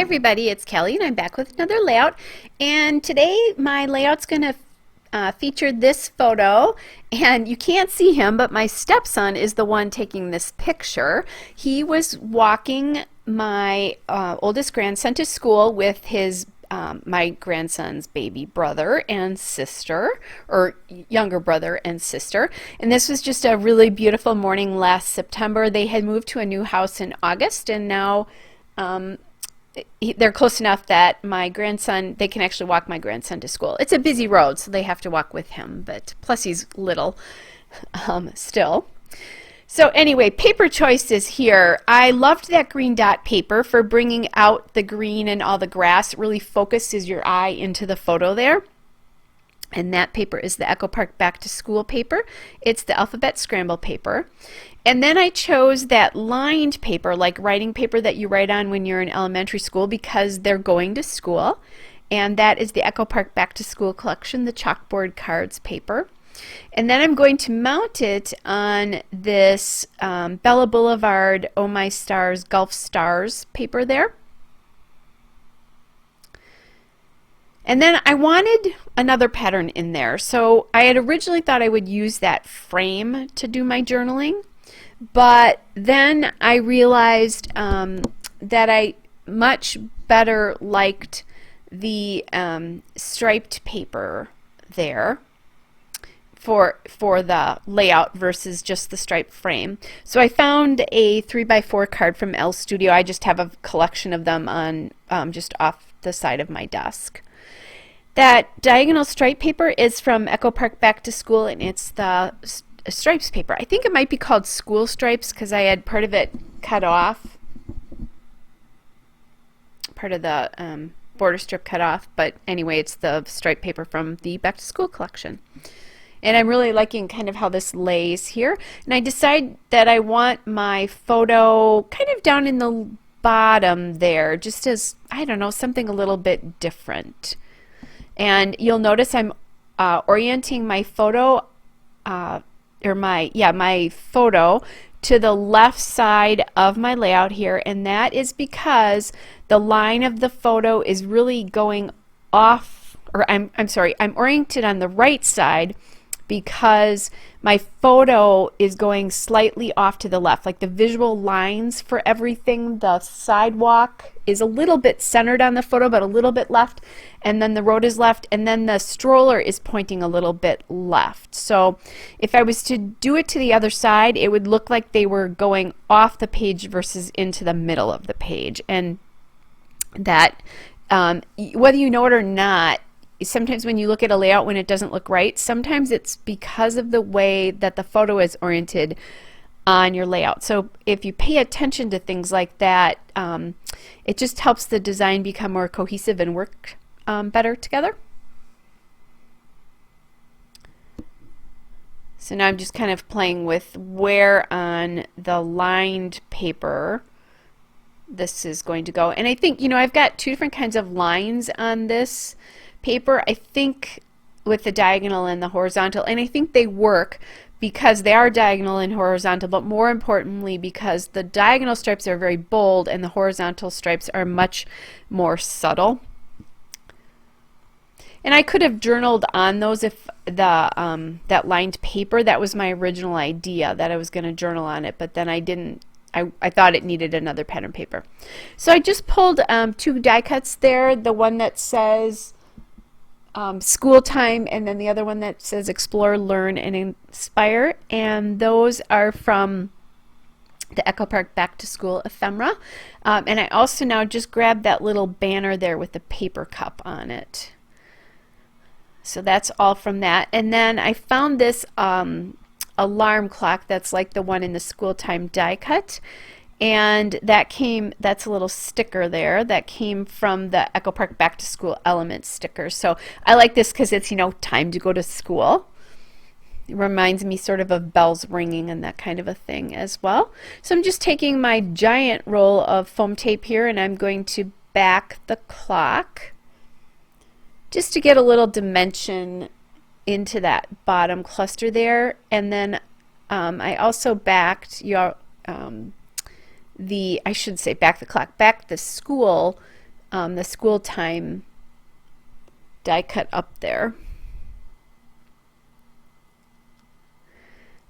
everybody, it's Kelly and I'm back with another layout, and today my layout's going to feature this photo, and you can't see him, but my stepson is the one taking this picture. He was walking my oldest grandson to school with his my grandson's baby brother and sister, or younger brother and sister. And this was just a really beautiful morning last September. They had moved to a new house in August, and now they're close enough that my grandson, they can actually walk my grandson to school. It's a busy road, so they have to walk with him, but plus he's little still. So anyway, paper choices here. I loved that green dot paper for bringing out the green and all the grass. It really focuses your eye into the photo there. And that paper is the Echo Park Back to School paper. It's the alphabet scramble paper. And then I chose that lined paper, like writing paper that you write on when you're in elementary school, because they're going to school. And that is the Echo Park Back to School collection, the chalkboard cards paper. And then I'm going to mount it on this Bella Boulevard Oh My Stars Gulf Stars paper there. And then I wanted another pattern in there. So I had originally thought I would use that frame to do my journaling, but then I realized that I much better liked the striped paper there for the layout versus just the striped frame. So I found a 3x4 card from L Studio. I just have a collection of them on just off the side of my desk. That diagonal stripe paper is from Echo Park Back to School, and it's the stripes paper. I think it might be called School Stripes because I had part of it cut off, part of the border strip cut off, but anyway, it's the stripe paper from the Back to School collection. And I'm really liking kind of how this lays here. And I decide that I want my photo kind of down in the bottom there, just as, I don't know, something a little bit different. And you'll notice I'm orienting my photo, my photo to the left side of my layout here, and that is because the line of the photo is really going off, or I'm oriented on the right side because my photo is going slightly off to the left. Like the visual lines for everything, the sidewalk is a little bit centered on the photo, but a little bit left, and then the road is left, and then the stroller is pointing a little bit left. So if I was to do it to the other side, it would look like they were going off the page versus into the middle of the page. And that, whether you know it or not, sometimes when you look at a layout when it doesn't look right, sometimes it's because of the way that the photo is oriented on your layout. So if you pay attention to things like that, it just helps the design become more cohesive and work better together. So now I'm just kind of playing with where on the lined paper this is going to go. And I think, you know, I've got two different kinds of lines on this paper, I think, with the diagonal and the horizontal, and I think they work because they are diagonal and horizontal, but more importantly because the diagonal stripes are very bold and the horizontal stripes are much more subtle. And I could have journaled on those if the that lined paper, that was my original idea, that I was going to journal on it, but then I didn't. I thought it needed another pattern paper. So I just pulled two die cuts there, the one that says school time, and then the other one that says explore, learn, and inspire, and those are from the Echo Park Back to School ephemera. And I also now just grabbed that little banner there with the paper cup on it. So that's all from that. And then I found this alarm clock that's like the one in the school time die cut, and that's a little sticker there that came from the Echo Park Back to School Elements sticker. So I like this because it's, you know, time to go to school. It reminds me sort of bells ringing and that kind of a thing as well. So I'm just taking my giant roll of foam tape here, and I'm going to back the clock just to get a little dimension into that bottom cluster there. And then I also backed I should say back the clock, back the school the school time die cut up there.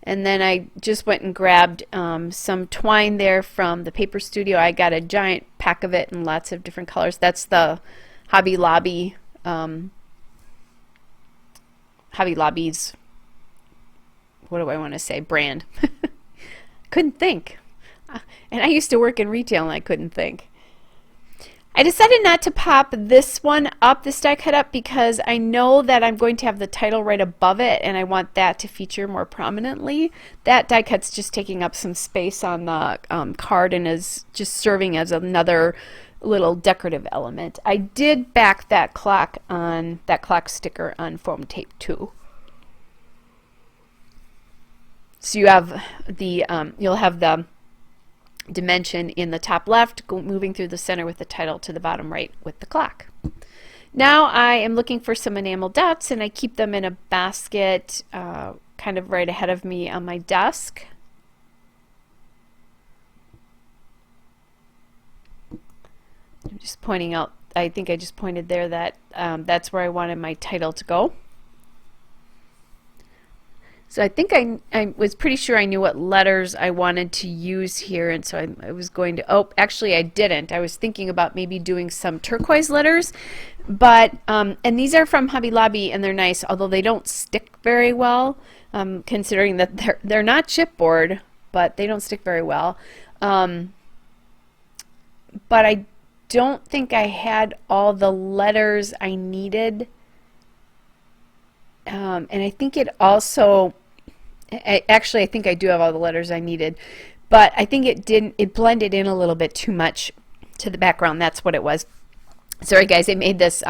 And then I just went and grabbed some twine there from the paper studio. I got a giant pack of it in lots of different colors. That's the Hobby Lobby's, what do I want to say, brand. Couldn't think. And I used to work in retail and I couldn't think. I decided not to pop this one up, this die cut up, because I know that I'm going to have the title right above it and I want that to feature more prominently. That die cut's just taking up some space on the card and is just serving as another little decorative element. I did back that clock sticker on foam tape too. So you have the you'll have the dimension in the top left, moving through the center with the title to the bottom right with the clock. Now I am looking for some enamel dots, and I keep them in a basket kind of right ahead of me on my desk. I'm just pointing out, I think I just pointed there that that's where I wanted my title to go. So I think I was pretty sure I knew what letters I wanted to use here, and so I was going to, oh, actually I didn't. I was thinking about maybe doing some turquoise letters, but, and these are from Hobby Lobby, and they're nice, although they don't stick very well, considering that they're not chipboard, but they don't stick very well. But I don't think I had all the letters I needed. And I think it also, actually I think I do have all the letters I needed, but I think it blended in a little bit too much to the background. That's what it was. Sorry guys, I made this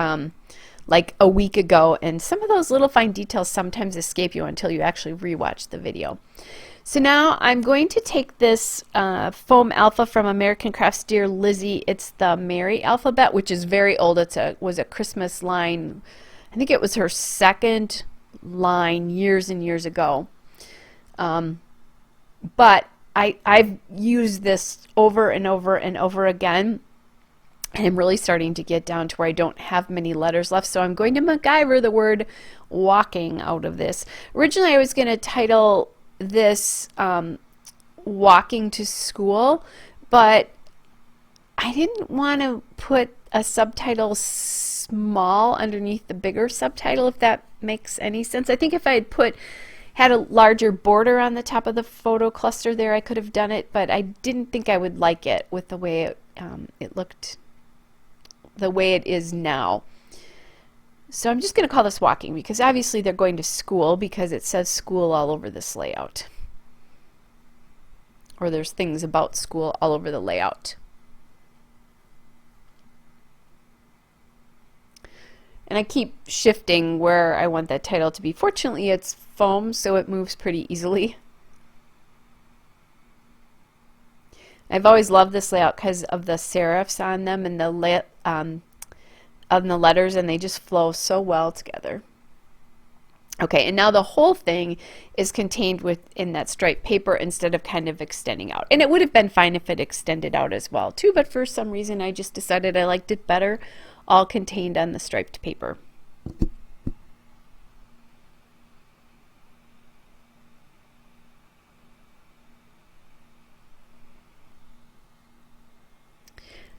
like a week ago, and some of those little fine details sometimes escape you until you actually rewatch the video. So now I'm going to take this foam alpha from American Crafts Dear Lizzie. It's the Mary alphabet, which is very old. Was a Christmas line. I think it was her second line years and years ago. But I've used this over and over and over again, and I'm really starting to get down to where I don't have many letters left, so I'm going to MacGyver the word walking out of this. Originally I was going to title this Walking to School, but I didn't want to put a subtitle small underneath the bigger subtitle, if that makes any sense. I think if I had a larger border on the top of the photo cluster there, I could have done it, but I didn't think I would like it with the way it looked, the way it is now. So I'm just going to call this walking, because obviously they're going to school, because it says school all over this layout, or there's things about school all over the layout. And I keep shifting where I want that title to be. Fortunately, it's foam, so it moves pretty easily. I've always loved this layout because of the serifs on them and the letters, and they just flow so well together. Okay, and now the whole thing is contained within that striped paper instead of kind of extending out. And it would have been fine if it extended out as well too, but for some reason I just decided I liked it better all contained on the striped paper.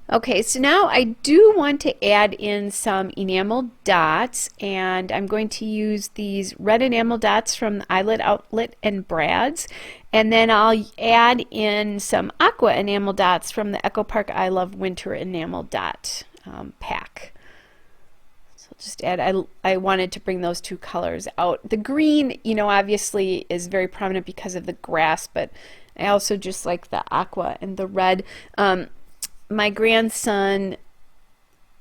Okay, so now I do want to add in some enamel dots, and I'm going to use these red enamel dots from the Eyelet Outlet and Brad's, and then I'll add in some aqua enamel dots from the Echo Park I Love Winter enamel dot pack. So just add, I wanted to bring those two colors out. The green, you know, obviously is very prominent because of the grass, but I also just like the aqua and the red. My grandson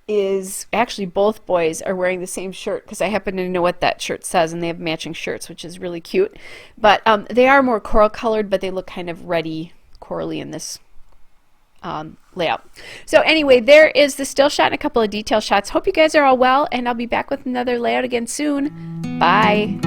is, actually both boys are wearing the same shirt, because I happen to know what that shirt says, and they have matching shirts, which is really cute. But they are more coral colored, but they look kind of reddy corally in this layout. So anyway, there is the still shot and a couple of detail shots. Hope you guys are all well, and I'll be back with another layout again soon. Bye.